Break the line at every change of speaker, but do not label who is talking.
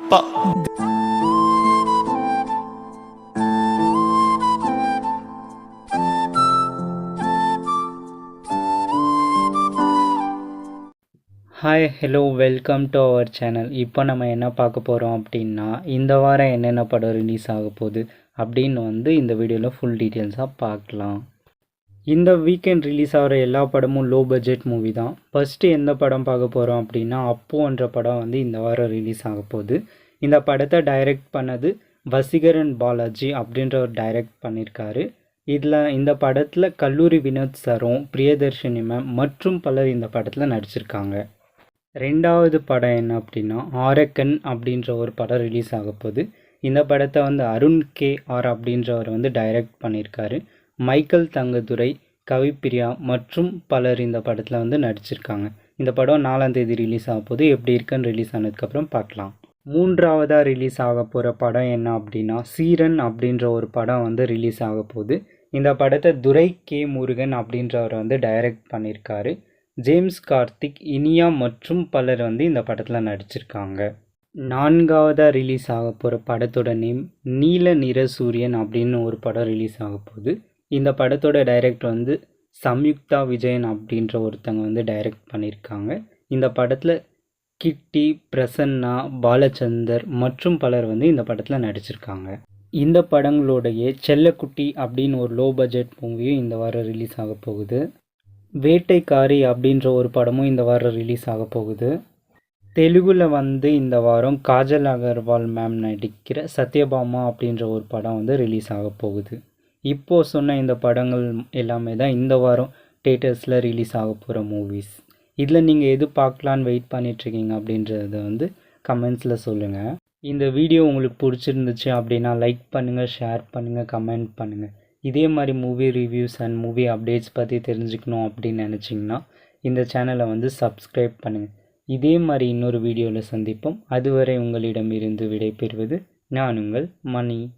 Pa. Hi hello welcome to our channel. இப்போ நம்ம என்ன பார்க்க போகிறோம் அப்படின்னா, இந்த வாரம் என்னென்ன படம் ரிலீஸ் ஆக போகுது அப்படின்னு இந்த வீடியோவில் ஃபுல் டீட்டெயில்ஸாக பார்க்கலாம். இந்த வீக்கெண்ட் ரிலீஸ் ஆகிற எல்லா படமும் லோ பட்ஜெட் மூவி தான். ஃபஸ்ட்டு எந்த படம் பார்க்க போகிறோம் அப்படின்னா, அப்போன்ற படம் இந்த வாரம் ரிலீஸ் ஆக போகுது. இந்த படத்தை டைரக்ட் பண்ணது வசீகரன் பாலாஜி அப்படின்றவர் டைரக்ட் பண்ணியிருக்காரு. இந்த படத்தில் கல்லூரி வினோத் சரோன், பிரியதர்ஷினி மேம் மற்றும் பலர் இந்த படத்தில் நடிச்சிருக்காங்க. ரெண்டாவது படம் என்ன அப்படின்னா, ஆரக்கன் அப்படின்ற ஒரு படம் ரிலீஸ் ஆக போகுது. இந்த படத்தை அருண் கே.ஆர் அப்படின்றவர் டைரக்ட் பண்ணியிருக்காரு. மைக்கேல் தங்கதுரை, கவிப்பிரியா மற்றும் பலர் இந்த படத்தில் நடிச்சிருக்காங்க. இந்த படம் 4ஆம் தேதி ரிலீஸ் ஆக போகுது. எப்படி இருக்குன்னு ரிலீஸ் ஆனதுக்கப்புறம் பார்க்கலாம். மூன்றாவதாக ரிலீஸ் ஆக போகிற படம் என்ன அப்படின்னா, சீரன் அப்படின்ற ஒரு படம் ரிலீஸ் ஆக போகுது. இந்த படத்தை துரை கே. முருகன் அப்படின்றவர் டைரக்ட் பண்ணியிருக்காரு. ஜேம்ஸ் கார்த்திக், இனியா மற்றும் பலர் இந்த படத்தில் நடிச்சிருக்காங்க. நான்காவதாக ரிலீஸ் ஆக போகிற படத்தோட நேம் நீல நிற சூரியன் அப்படின்னு ஒரு படம் ரிலீஸ் ஆக போகுது. இந்த படத்தோட டைரக்டர் சம்யுக்தா விஜயன் அப்படின்ற ஒருத்தங்க டைரக்ட் பண்ணியிருக்காங்க. இந்த படத்தில் கிட்டி, பிரசன்னா, பாலச்சந்தர் மற்றும் பலர் இந்த படத்தில் நடிச்சிருக்காங்க. இந்த படங்களுடைய செல்லக்குட்டி அப்படின்னு ஒரு லோ பட்ஜெட் மூவியும் இந்த வாரம் ரிலீஸ் ஆக போகுது. வேட்டைக்காரி அப்படின்ற ஒரு படமும் இந்த வாரம் ரிலீஸ் ஆக போகுது. தெலுங்கில் இந்த வாரம் காஜல் அகர்வால் மேம் நடிக்கிற சத்யபாமா அப்படின்ற ஒரு படம் ரிலீஸ் ஆக போகுது. இப்போது சொன்ன இந்த படங்கள் எல்லாமே தான் இந்த வாரம் தியேட்டர்ஸில் ரிலீஸ் ஆக போகிற மூவிஸ். இதில் நீங்கள் எது பார்க்கலான்னு வெயிட் பண்ணிகிட்ருக்கீங்க அப்படின்றத கமெண்ட்ஸில் சொல்லுங்கள். இந்த வீடியோ உங்களுக்கு பிடிச்சிருந்துச்சு அப்படின்னா லைக் பண்ணுங்கள், ஷேர் பண்ணுங்கள், கமெண்ட் பண்ணுங்கள். இதே மாதிரி movie reviews and movie updates பற்றி தெரிஞ்சுக்கணும் அப்படின்னு நினச்சிங்கன்னா இந்த சேனலை சப்ஸ்கிரைப் பண்ணுங்கள். இதே மாதிரி இன்னொரு வீடியோவில் சந்திப்போம். அதுவரை உங்களிடமிருந்து விடைபெறுவது நான் உங்கள் மணி.